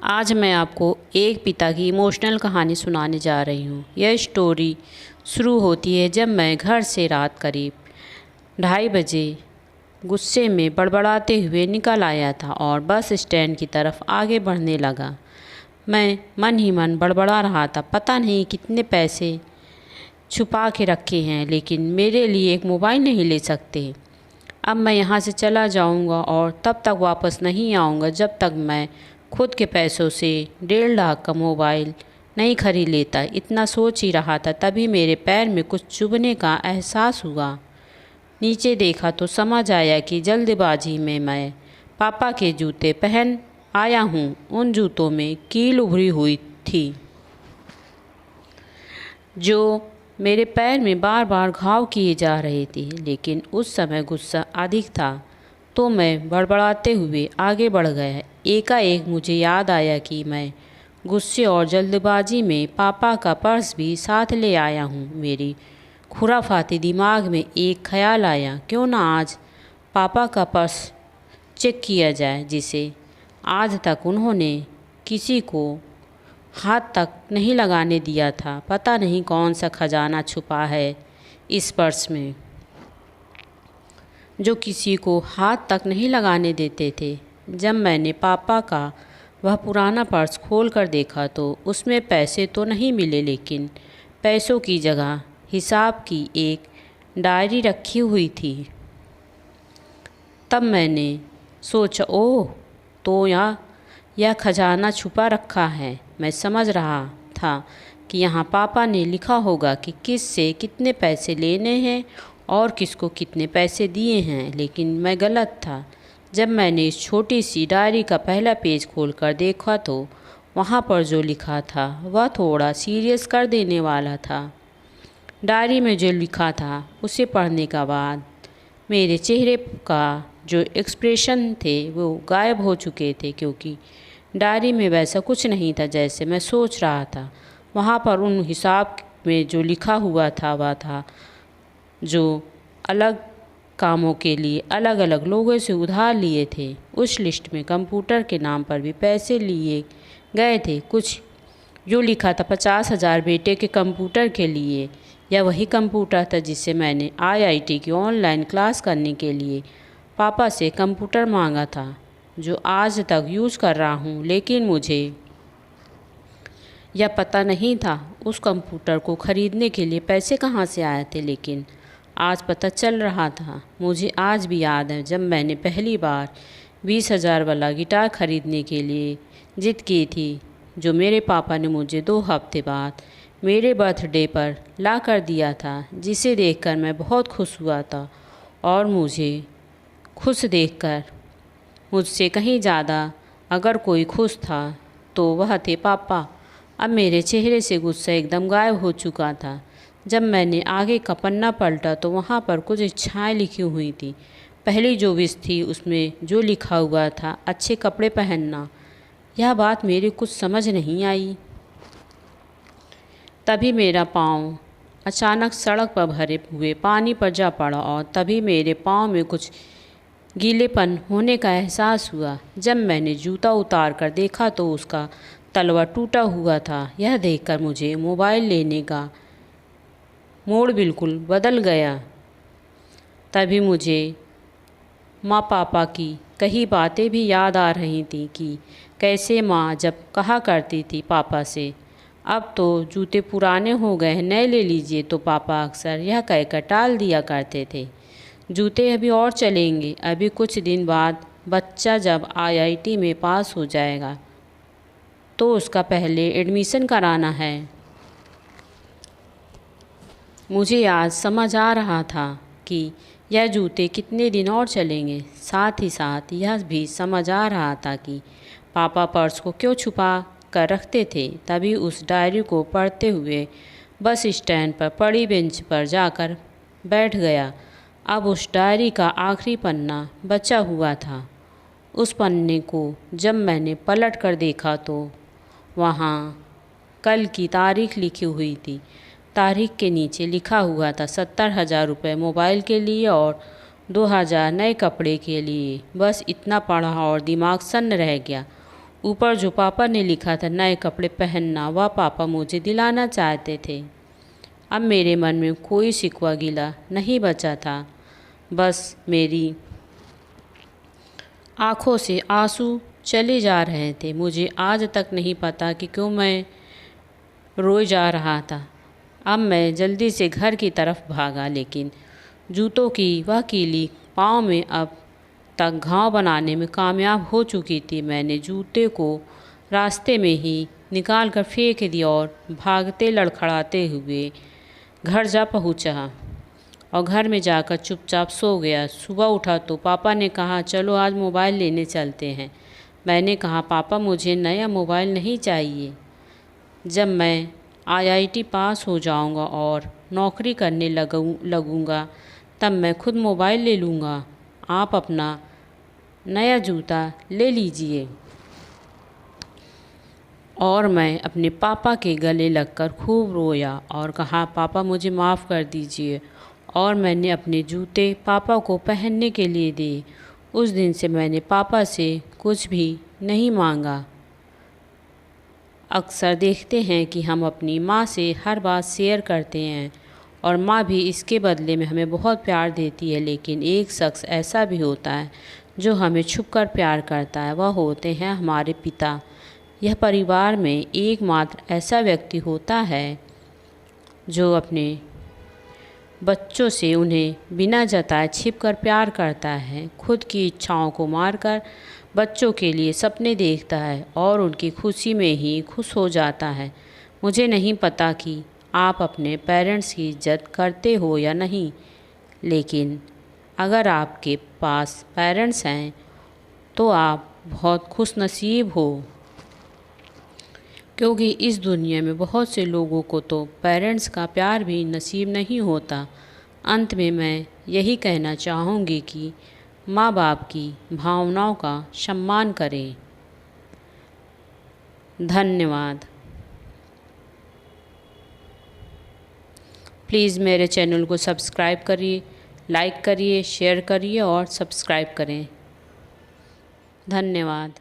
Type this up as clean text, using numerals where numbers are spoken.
आज मैं आपको एक पिता की इमोशनल कहानी सुनाने जा रही हूँ। यह स्टोरी शुरू होती है जब मैं घर से रात करीब 2:30 बजे गुस्से में बड़बड़ाते हुए निकल आया था और बस स्टैंड की तरफ आगे बढ़ने लगा। मैं मन ही मन बड़बड़ा रहा था, पता नहीं कितने पैसे छुपा के रखे हैं, लेकिन मेरे लिए एक मोबाइल नहीं ले सकते। अब मैं यहाँ से चला जाऊँगा और तब तक वापस नहीं आऊँगा जब तक मैं खुद के पैसों से 1.5 लाख का मोबाइल नहीं खरीद लेता। इतना सोच ही रहा था, तभी मेरे पैर में कुछ चुभने का एहसास हुआ। नीचे देखा तो समझ आया कि जल्दबाजी में मैं पापा के जूते पहन आया हूँ। उन जूतों में कील उभरी हुई थी जो मेरे पैर में बार बार घाव किए जा रहे थे, लेकिन उस समय गुस्सा अधिक था तो मैं बड़बड़ाते हुए आगे बढ़ गया। एकाएक मुझे याद आया कि मैं गुस्से और जल्दबाजी में पापा का पर्स भी साथ ले आया हूँ। मेरी खुराफाती दिमाग में एक ख्याल आया, क्यों ना आज पापा का पर्स चेक किया जाए, जिसे आज तक उन्होंने किसी को हाथ तक नहीं लगाने दिया था। पता नहीं कौन सा खजाना छुपा है इस पर्स में जो किसी को हाथ तक नहीं लगाने देते थे। जब मैंने पापा का वह पुराना पर्स खोल कर देखा तो उसमें पैसे तो नहीं मिले, लेकिन पैसों की जगह हिसाब की एक डायरी रखी हुई थी। तब मैंने सोचा, ओह, तो यह खजाना छुपा रखा है। मैं समझ रहा था कि यहाँ पापा ने लिखा होगा कि किस से कितने पैसे लेने हैं और किसको कितने पैसे दिए हैं, लेकिन मैं गलत था। जब मैंने इस छोटी सी डायरी का पहला पेज खोलकर देखा तो वहाँ पर जो लिखा था वह थोड़ा सीरियस कर देने वाला था। डायरी में जो लिखा था उसे पढ़ने का बाद मेरे चेहरे का जो एक्सप्रेशन थे वो गायब हो चुके थे, क्योंकि डायरी में वैसा कुछ नहीं था जैसे मैं सोच रहा था। वहाँ पर उन हिसाब में जो लिखा हुआ था वह था जो अलग कामों के लिए अलग अलग लोगों से उधार लिए थे। उस लिस्ट में कंप्यूटर के नाम पर भी पैसे लिए गए थे। कुछ जो लिखा था 50,000 बेटे के कंप्यूटर के लिए। यह वही कंप्यूटर था जिससे मैंने IIT की ऑनलाइन क्लास करने के लिए पापा से कंप्यूटर मांगा था, जो आज तक यूज़ कर रहा हूँ। लेकिन मुझे यह पता नहीं था उस कंप्यूटर को ख़रीदने के लिए पैसे कहाँ से आए थे, लेकिन आज पता चल रहा था। मुझे आज भी याद है जब मैंने पहली बार 20,000 वाला गिटार ख़रीदने के लिए जिद की थी, जो मेरे पापा ने मुझे 2 हफ्ते बाद मेरे बर्थडे पर ला कर दिया था, जिसे देखकर मैं बहुत खुश हुआ था। और मुझे खुश देखकर मुझसे कहीं ज़्यादा अगर कोई खुश था तो वह थे पापा। अब मेरे चेहरे से गुस्सा एकदम गायब हो चुका था। जब मैंने आगे का पन्ना पलटा तो वहाँ पर कुछ इच्छाएँ लिखी हुई थी। पहली जो विश थी उसमें जो लिखा हुआ था, अच्छे कपड़े पहनना। यह बात मेरी कुछ समझ नहीं आई। तभी मेरा पाँव अचानक सड़क पर भरे हुए पानी पर जा पड़ा और तभी मेरे पाँव में कुछ गीलेपन होने का एहसास हुआ। जब मैंने जूता उतार कर देखा तो उसका तलवा टूटा हुआ था। यह देखकर मुझे मोबाइल लेने का मूड बिल्कुल बदल गया। तभी मुझे माँ पापा की कई बातें भी याद आ रही थी कि कैसे माँ जब कहा करती थी पापा से, अब तो जूते पुराने हो गए हैं, नए ले लीजिए, तो पापा अक्सर यह कहकर टाल दिया करते थे, जूते अभी और चलेंगे, अभी कुछ दिन बाद बच्चा जब IIT में पास हो जाएगा तो उसका पहले एडमिशन कराना है। मुझे आज समझ आ रहा था कि यह जूते कितने दिन और चलेंगे। साथ ही साथ यह भी समझ आ रहा था कि पापा पर्स को क्यों छुपा कर रखते थे। तभी उस डायरी को पढ़ते हुए बस स्टैंड पर पड़ी बेंच पर जाकर बैठ गया। अब उस डायरी का आखिरी पन्ना बचा हुआ था। उस पन्ने को जब मैंने पलट कर देखा तो वहाँ कल की तारीख लिखी हुई थी। तारीख के नीचे लिखा हुआ था 70,000 रुपये मोबाइल के लिए और 2,000 नए कपड़े के लिए। बस इतना पढ़ा और दिमाग सन्न रह गया। ऊपर जो पापा ने लिखा था नए कपड़े पहनना, वह पापा मुझे दिलाना चाहते थे। अब मेरे मन में कोई शिकवा गिला नहीं बचा था, बस मेरी आँखों से आंसू चले जा रहे थे। मुझे आज तक नहीं पता कि क्यों मैं रोए जा रहा था। अब मैं जल्दी से घर की तरफ भागा, लेकिन जूतों की वह कीली पाँव में अब तक घाव बनाने में कामयाब हो चुकी थी। मैंने जूते को रास्ते में ही निकाल कर फेंक दिया और भागते लड़खड़ाते हुए घर जा पहुंचा और घर में जाकर चुपचाप सो गया। सुबह उठा तो पापा ने कहा, चलो आज मोबाइल लेने चलते हैं। मैंने कहा, पापा मुझे नया मोबाइल नहीं चाहिए। जब मैं IIT पास हो जाऊंगा और नौकरी करने लगूंगा तब मैं खुद मोबाइल ले लूँगा। आप अपना नया जूता ले लीजिए। और मैं अपने पापा के गले लगकर खूब रोया और कहा, पापा मुझे माफ़ कर दीजिए। और मैंने अपने जूते पापा को पहनने के लिए दिए। उस दिन से मैंने पापा से कुछ भी नहीं मांगा। अक्सर देखते हैं कि हम अपनी माँ से हर बात शेयर करते हैं और माँ भी इसके बदले में हमें बहुत प्यार देती है, लेकिन एक शख्स ऐसा भी होता है जो हमें छुपकर प्यार करता है। वह होते हैं हमारे पिता। यह परिवार में एकमात्र ऐसा व्यक्ति होता है जो अपने बच्चों से उन्हें बिना जताए छिपकर प्यार करता है, खुद की इच्छाओं को मारकर बच्चों के लिए सपने देखता है और उनकी खुशी में ही खुश हो जाता है। मुझे नहीं पता कि आप अपने पेरेंट्स की इज्जत करते हो या नहीं, लेकिन अगर आपके पास पेरेंट्स हैं तो आप बहुत खुशनसीब हो, क्योंकि इस दुनिया में बहुत से लोगों को तो पेरेंट्स का प्यार भी नसीब नहीं होता। अंत में मैं यही कहना चाहूँगी कि माँ बाप की भावनाओं का सम्मान करें। धन्यवाद। प्लीज़ मेरे चैनल को सब्सक्राइब करिए, लाइक करिए, शेयर करिए और सब्सक्राइब करें। धन्यवाद।